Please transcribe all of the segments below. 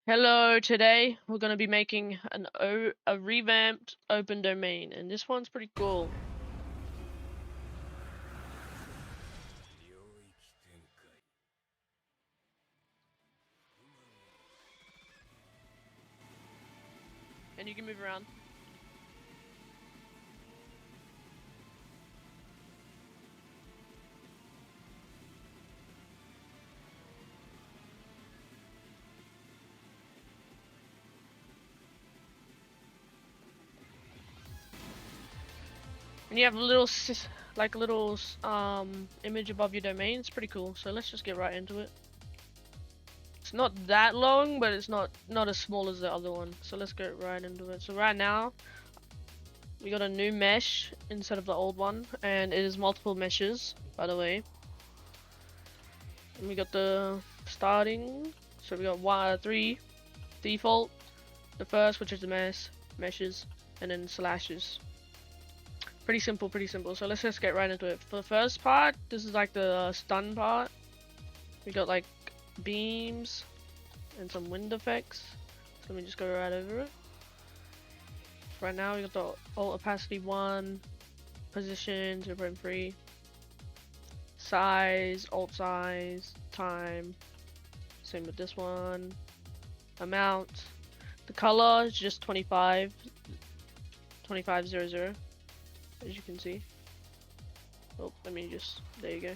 Hello, today we're going to be making a revamped open domain, and this one's pretty cool. And you can move around. And you have a little image above your domain. It's pretty cool. So let's just get right into it. It's not that long, but it's not as small as the other one. So let's get right into it. So right now we got a new mesh instead of the old one, and it is multiple meshes, by the way. And we got the starting. So we got three default. The first, which is the meshes, and then slashes. Pretty simple, pretty simple. So let's just get right into it. For the first part, this is like the stun part. We got like beams and some wind effects. So let me just go right over it. Right now we got the alt opacity 1, position 0.3, size, alt size, time. Same with this one. Amount. The color is just 2500, as you can see. Oh, there you go.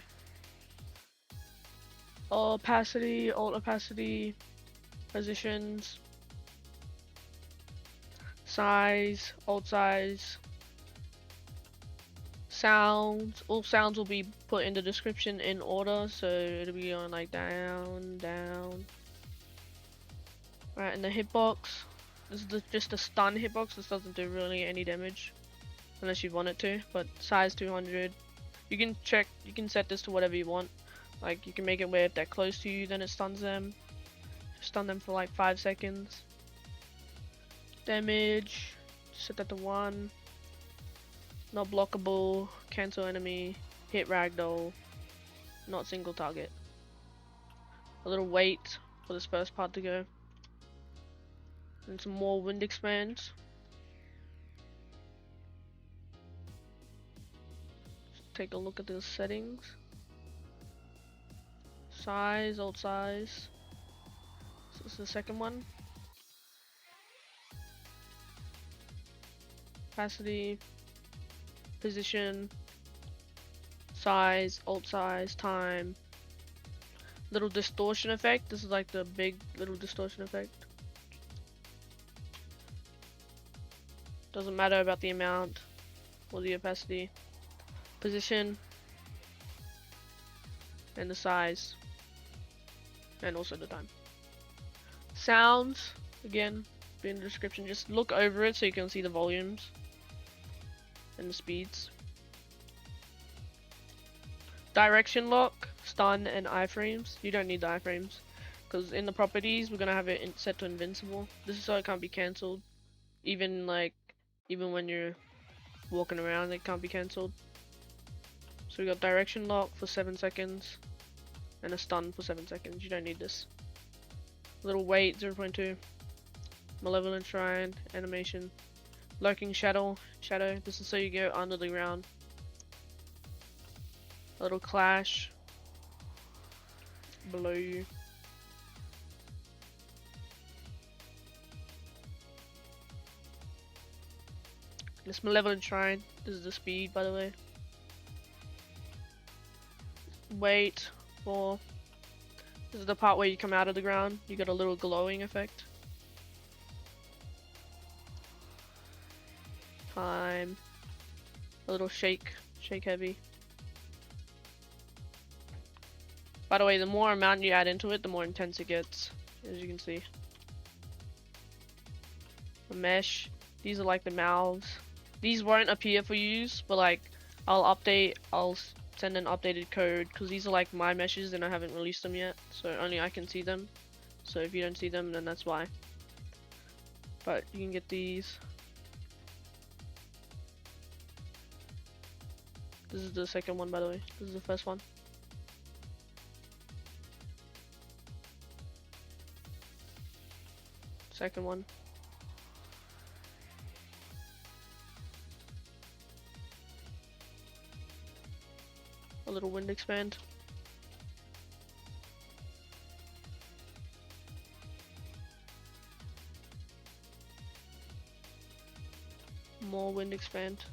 Opacity, alt opacity, positions, size, alt size, sounds. All sounds will be put in the description in order, so it'll be on like down, down. Right, and the hitbox. This is just a stun hitbox. This doesn't do really any damage unless you want it to, but size 200. You can set this to whatever you want. Like you can make it where if they're close to you, then it stuns them. Stun them for like 5 seconds. Damage, set that to 1. Not blockable, cancel enemy, hit ragdoll, not single target. A little wait for this first part to go. And some more wind expands. Take a look at the settings. Size, alt size. So this is the second one. Opacity, position, size, alt size, time. Little distortion effect. This is like the big little distortion effect. Doesn't matter about the amount or the opacity. Position and the size, and also the time. Sounds, again, be in the description. Just look over it so you can see the volumes and the speeds. Direction lock, stun, and iframes. You don't need the iframes because in the properties we're gonna have it set to invincible. This is so it can't be cancelled. Even when you're walking around, it can't be cancelled. So we got direction lock for 7 seconds and a stun for 7 seconds. You don't need this. Little weight 0.2. Malevolent shrine, animation. Lurking shadow. This is so you go under the ground. A little clash below you. This Malevolent shrine. This is the speed, by the way. Wait for. This is the part where you come out of the ground. You got a little glowing effect. Time. A little shake heavy. By the way, the more amount you add into it, the more intense it gets, as you can see. The mesh. These are like the mouths. These won't appear for use, but like I'll send an updated code because these are like my meshes and I haven't released them yet, so only I can see them. So if you don't see them, then that's why. But you can get these. This is the second one, by the way. This is the first one. Second one. A little wind expand. More wind expand.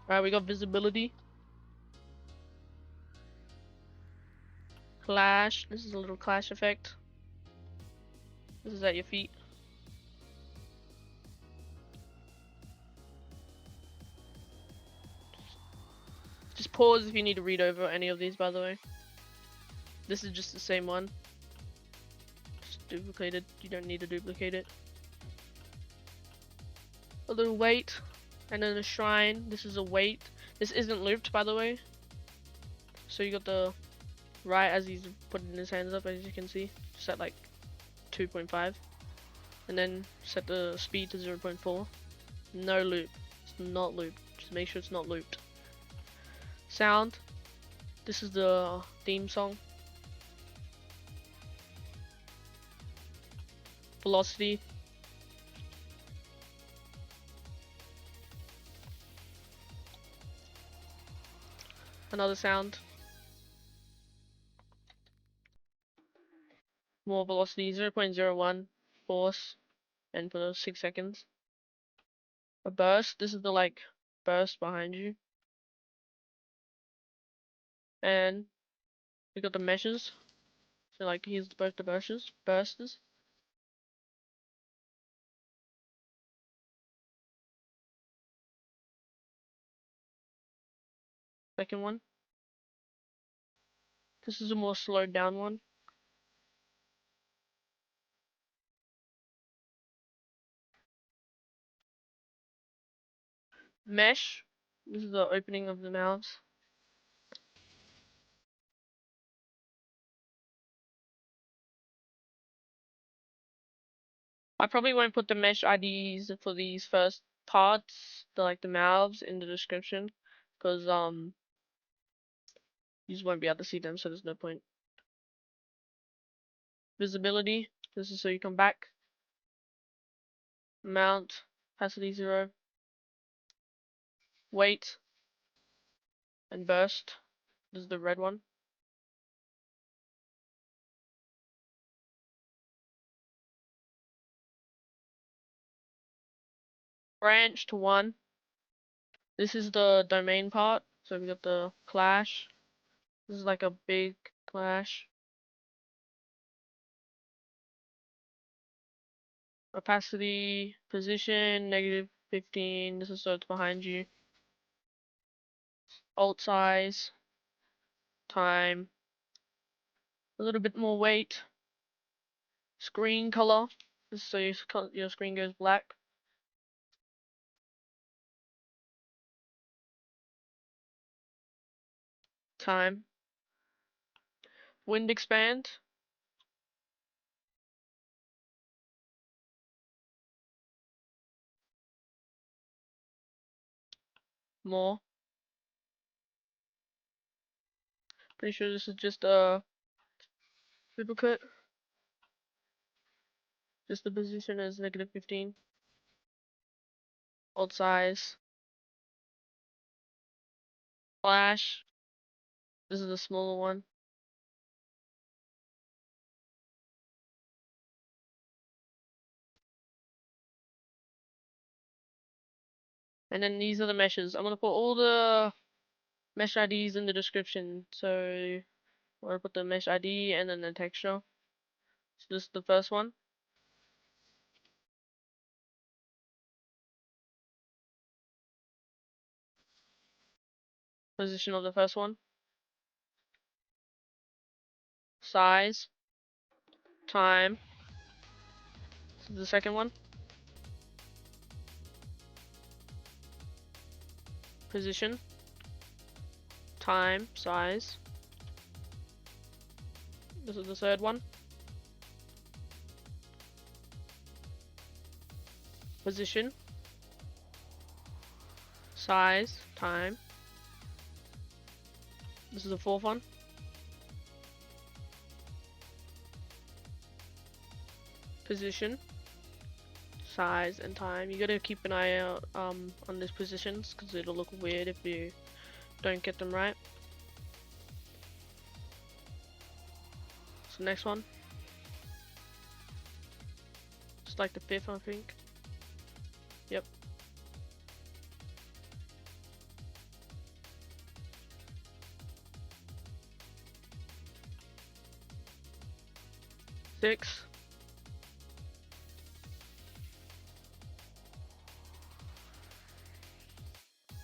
Alright, we got visibility. Clash. This is a little clash effect. This is at your feet. Just pause if you need to read over any of these, by the way. This is just the same one. Just duplicated. You don't need to duplicate it. A little weight. And then a shrine. This is a weight. This isn't looped, by the way. So you got the right as he's putting his hands up, as you can see. Set like 2.5. And then set the speed to 0.4. No loop. It's not looped. Just make sure it's not looped. Sound. This is the theme song. Velocity. Another sound. More velocity. 0.01 force. And for 6 seconds. A burst. This is the like burst behind you. And we got the meshes. So like here's both the bursters. Second one. This is a more slowed down one. Mesh. This is the opening of the mouths. I probably won't put the mesh IDs for these first parts, the mouths, in the description, because you just won't be able to see them, so there's no point. Visibility. This is so you come back. Mount. Opacity 0. Weight. And burst. This is the red one. Branch to 1. This is the domain part. So we got the clash. This is like a big clash. Opacity, position, -15. This is so it's behind you. Alt size, time, a little bit more weight. Screen color. This is so your screen goes black. Time. Wind expand. More. Pretty sure this is just a duplicate. Just the position is -15. Alt size. Flash. This is a smaller one. And then these are the meshes. I'm gonna put all the mesh IDs in the description. So I'm gonna put the mesh ID and then the texture. So this is the first one. Position of the first one. Size. Time. This is the second one. Position. Time. Size. This is the third one. Position. Size. Time. This is the fourth one. Position, size, and time. You gotta keep an eye out on these positions because it'll look weird if you don't get them right. So next one. It's like the fifth, I think. Yep. Six.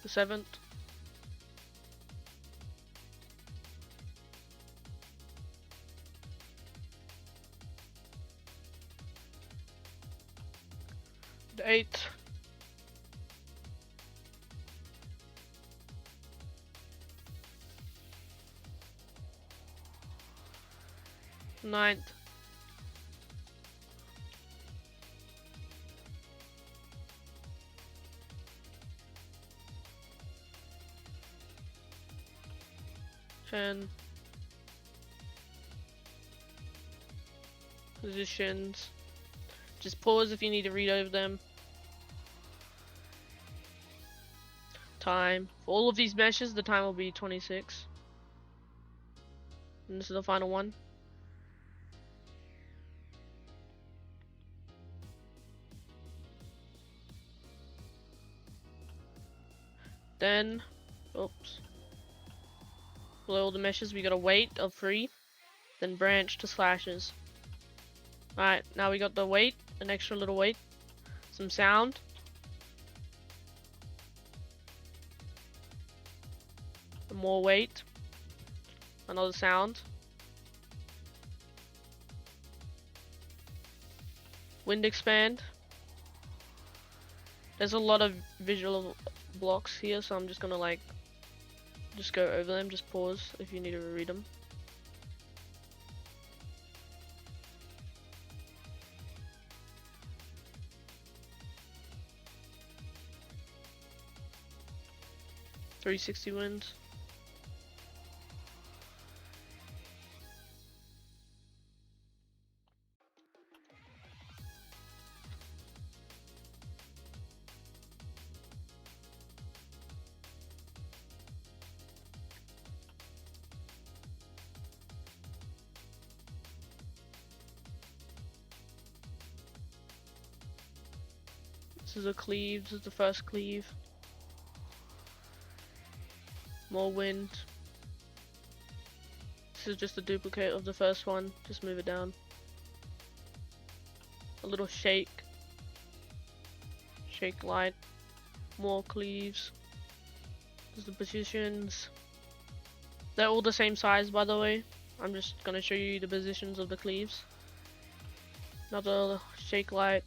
The seventh. The eighth. Ninth. And positions. Just pause if you need to read over them. Time. For all of these meshes, the time will be 26. And this is the final one. Then, oops. Below all the meshes, we got a weight of 3, then branch to slashes. Alright, now we got the weight, an extra little weight, some sound, more weight, another sound, wind expand. There's a lot of visual blocks here, so I'm just gonna just go over them, just pause if you need to read them. .360 winds. This is a cleave, this is the first cleave. More wind. This is just a duplicate of the first one, just move it down. A little shake. Shake light. More cleaves. There's the positions. They're all the same size, by the way. I'm just gonna show you the positions of the cleaves. Another shake light.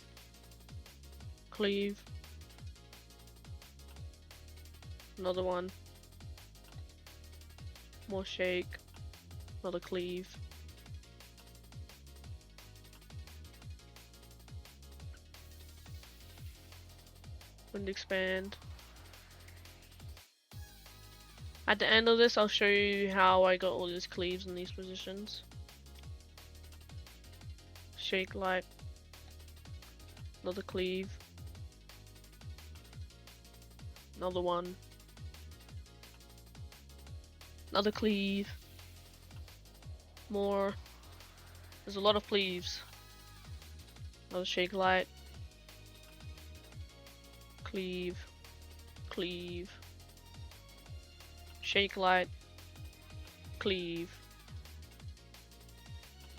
Cleave. Another one. More shake. Another cleave. Wind expand. At the end of this, I'll show you how I got all these cleaves in these positions. Shake light. Another cleave. Another one. Another cleave. More. There's a lot of cleaves. Another shake light. Cleave. Cleave. Shake light. Cleave.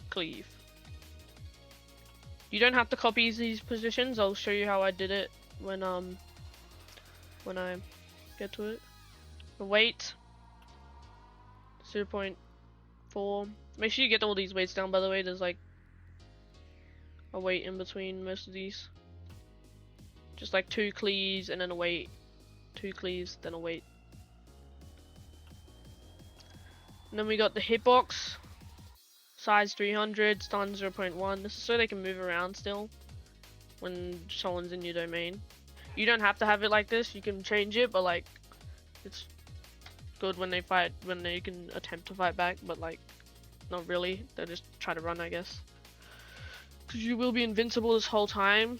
Cleave. You don't have to copy these positions. I'll show you how I did it when I get to it. The weight 0.4. Make sure you get all these weights down, by the way. There's like a weight in between most of these. Just like 2 cleaves and then a weight. 2 cleaves, then a weight. And then we got the hitbox. Size 300, stun 0.1. This is so they can move around still when someone's in your domain. You don't have to have it like this, you can change it, but like it's good when they fight, when they can attempt to fight back, but like, not really. They just try to run, I guess. Because you will be invincible this whole time.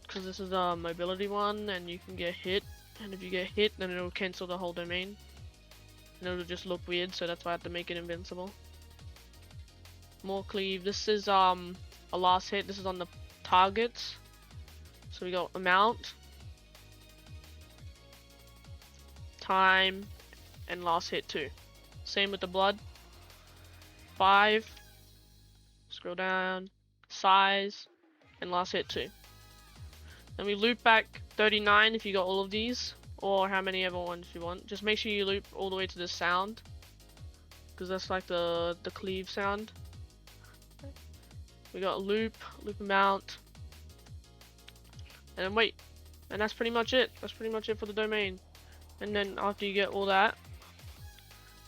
Because this is a mobility one, and you can get hit. And if you get hit, then it'll cancel the whole domain. And it'll just look weird, so that's why I have to make it invincible. More cleave. This is a last hit. This is on the targets. So we got amount, time, and last hit too. Same with the blood. 5. Scroll down. Size, and last hit 2. Then we loop back 39 if you got all of these, or how many ever ones you want. Just make sure you loop all the way to this sound, because that's like the cleave sound. We got loop amount, and then wait, and that's pretty much it. That's pretty much it for the domain. And then after you get all that,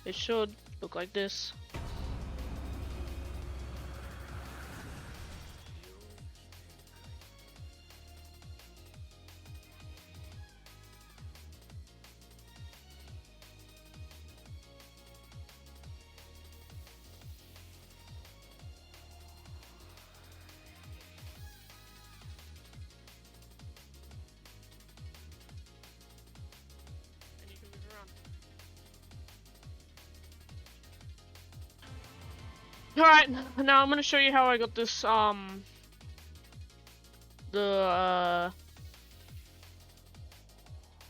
it should look like this. Alright, now I'm gonna show you how I got this,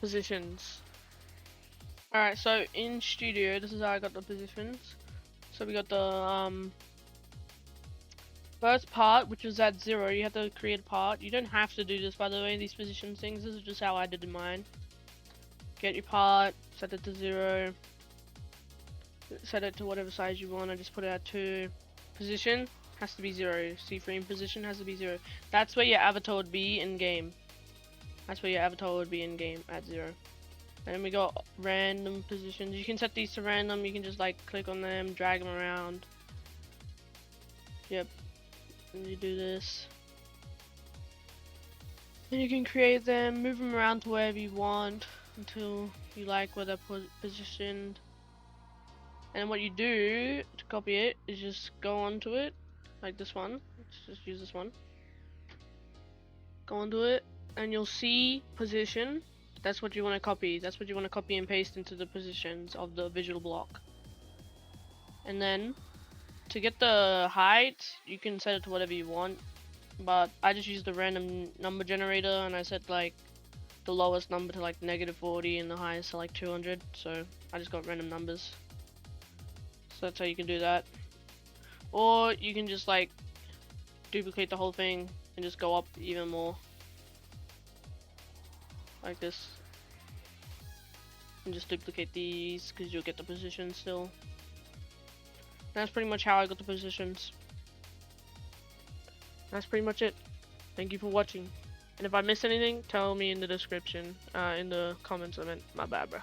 positions. Alright, so in studio, this is how I got the positions. So we got the, first part, which was at 0, you have to create a part. You don't have to do this, by the way, these position things. This is just how I did in mine. Get your part, set it to 0. Set it to whatever size you want. I just put it at 2. Position has to be 0. C-frame position has to be 0. That's where your avatar would be in game. That's where your avatar would be in game at 0. And then we got random positions. You can set these to random. You can just like click on them, drag them around. Yep. And you do this. And you can create them, move them around to wherever you want until you like where they're positioned. And what you do to copy it is just go onto it, like this one. Let's just use this one. Go onto it, and you'll see position. That's what you want to copy. That's what you want to copy and paste into the positions of the visual block. And then, to get the height, you can set it to whatever you want. But I just used the random number generator, and I set like the lowest number to like -40 and the highest to like 200. So I just got random numbers. So that's how you can do that. Or you can just like duplicate the whole thing and just go up even more. Like this. And just duplicate these because you'll get the position still. That's pretty much how I got the positions. That's pretty much it. Thank you for watching. And if I missed anything, tell me in the description, in the comments. I meant, my bad, bruh.